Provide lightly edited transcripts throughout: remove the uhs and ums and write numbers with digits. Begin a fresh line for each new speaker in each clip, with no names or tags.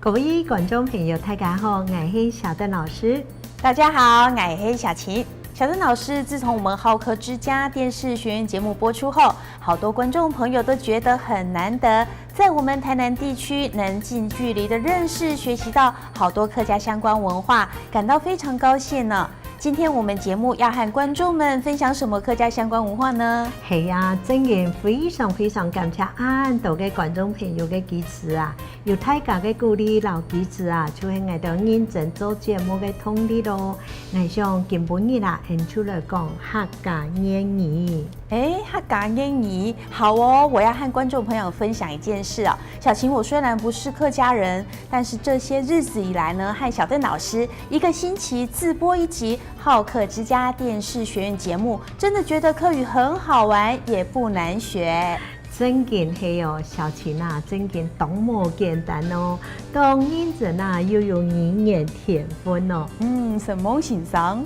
各位观众朋友，大家好，我是小邓老师。
大家好，我是小琪。小邓老师，自从我们浩科之家电视学院节目播出后，好多观众朋友都觉得很难得，在我们台南地区能近距离的认识、学习到好多客家相关文化，感到非常高兴呢。今天我们节目要和观众们分享什么客家相关文化呢？
是啊，真嘅非常感謝很多嘅觀眾朋友嘅支持啊！有大家嘅鼓勵老支持啊，就係我哋認真做節目嘅動力咯。我想今本日啦，演出嚟講客家諺語。
客家諺語好哦！我要和觀眾朋友分享一件事啊。小晴，我雖然不是客家人，但是這些日子以來呢，和小鄧老師一個星期自播一集浩客之家電視學院節目，真的覺得客語很好玩，也不難學。
真嘅係哦，小晴啊，真嘅多麼簡單哦，當然真啊又有語言天分哦。
什麼形象？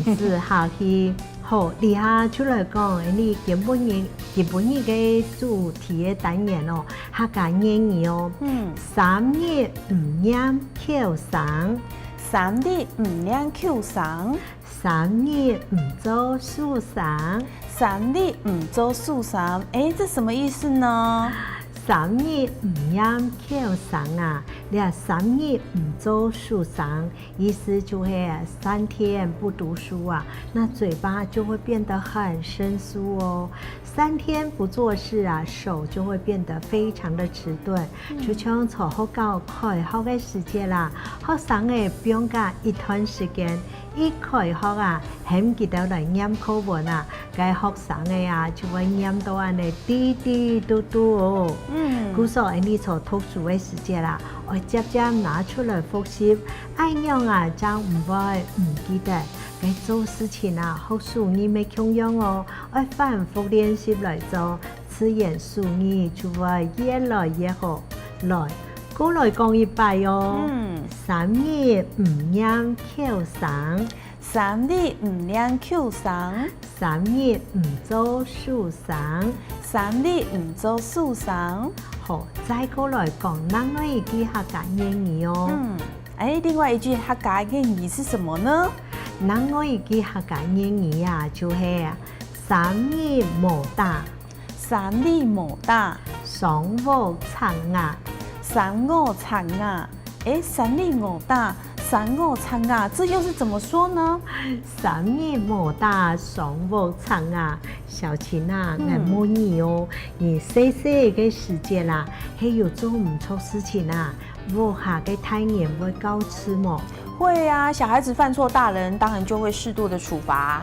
是客氣。好，以下出來講，你基本嘅主題嘅單元哦，客家諺語哦。三日唔飲口爽，
三日唔飲口爽，
三日唔做樹上，
三日唔做樹上。這什麼意思呢？
三日唔飲口爽啊，你話三日唔做樹上，意思就係3天不讀書啊，那嘴巴就會變得很生疏哦。3天不做事啊，手就會變得非常的遲鈍。就像從學校開學嘅時節啦，學生嘅放假一段時間，一開學啊，唔記得嚟念課文啊，嘅學生嘅啊就會念到安尼滴滴嘟嘟哦。故所你從讀書嘅時節啦，我漸漸拿出來複習，咁樣啊，就唔會唔記得。嘅做事情啊，學術語咪強樣哦，我反覆練習來做，此言俗語就會越來越好。來，過來講一擺哦。三日唔飲口爽，
三日唔飲口爽，
三日唔做樹上，
三日唔做樹上。
好，再過來講另外一句客家諺語哦。
另外一句客家諺語是什麼呢？
另外一句客家諺語啊，就係三日無打，
三日無打，
雙五插牙，
三五插牙。三日無打，三五插牙，這又是怎麼說呢？
三日無打，雙五插牙。小晴啊，我問你哦，你細嘅時節啦，係有做唔錯事情啊，我下嘅太年會告辭麼？
會啊，小孩子犯錯，大人當然就會適度的處罰。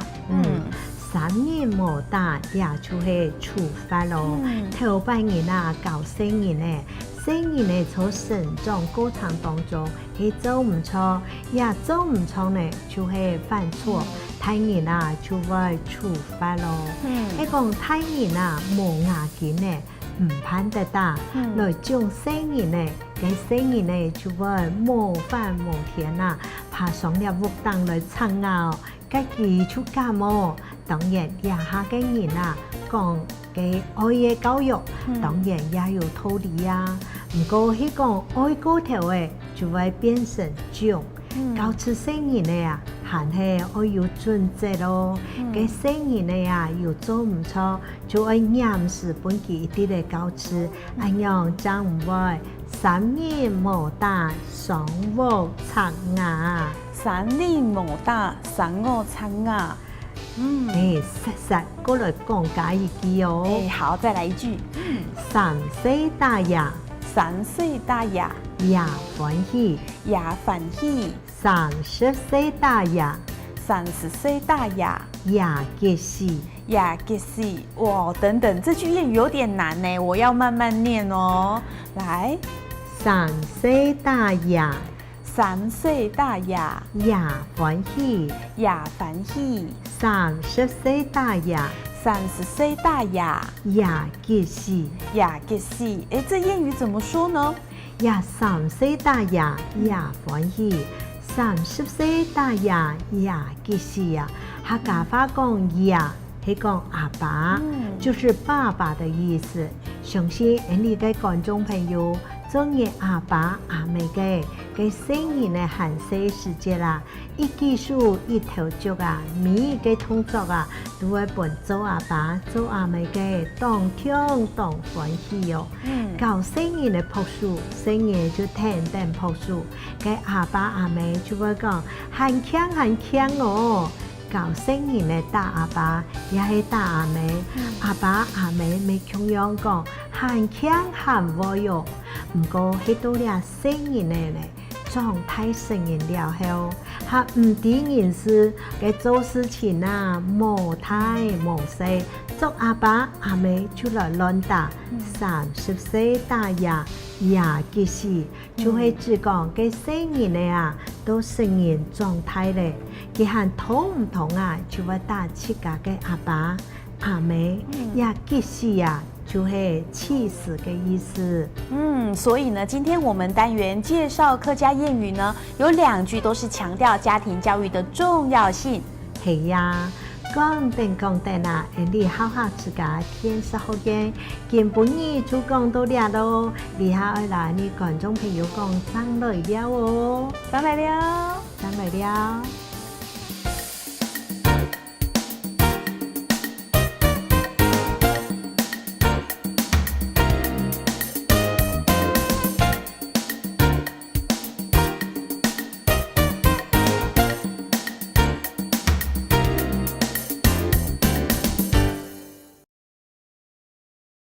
三日無打，也就係處罰咯。頭半年啊，搞生日呢，生日呢從成長過程當中係做唔錯，也做唔錯呢，就係犯錯。太年啊，就會處罰咯。一講太年啊，冇牙見呢，唔判得打。來種生日呢，嘅生日呢就會冇飯冇甜啊，爬上了屋頂來撐拗，家己出家麼？當然也下嘅人啊，講嘅愛嘅教育，當然也有道理啊。唔過佢講愛過頭嘅，就會變成種。搞出生日呢啊，還係愛要準則咯。嘅生日呢啊，要做唔錯，就愛嚴時本期一啲嘅搞出，咁樣就唔會三日無打，雙五插牙。
三日無打，雙五插牙。
實過來講解一句哦。
好，再來一句。
三歲大牙，
三歲大牙，
也歡喜，
也歡喜。
30歲大牙
，30歲大牙，
也結喜，
也結喜。哇，等等，這句諺語有點難呢，我要慢慢念哦。來
，3歲大牙
，3歲大牙，
也歡喜，
也歡喜。
30歲大牙
，30歲大牙，
也結喜，
也結喜。這諺語怎麼說呢？
也3歲大牙也歡喜，30歲大牙也結喜呀。客家話講也係講阿爸，就是爸爸的意思。相信你嘅觀眾朋友做你阿爸阿妹嘅成年嘅閒暇時節啦，一技術一頭足啊，每一個動作啊，都會伴做阿爸做阿妹嘅當聽當歡喜哦。到成年嘅樸素，成年就天天樸素，嘅阿爸阿妹就會講很強哦。到成年嘅大阿爸也係大阿妹，阿爸阿妹咪同樣講很強很威哦。唔過喺到了成年嘅咧，狀態成年了後，還唔知人事嘅做事情啊，無大無細，做阿爸阿妹就來亂打，30歲大也其實就係只講嘅成年嘅啊，都成年狀態咧，佢係同唔同啊，就會打自家嘅阿爸阿妹，也其實啊。就是氣死的意思。
所以呢，今天我們單元介紹客家諺語呢，有2句都是強調家庭教育的重要性。
係呀，講定啊，你好好自家天使好嘅，見本日就講到了咯，你下來你觀眾朋友講上來了哦，
上來了。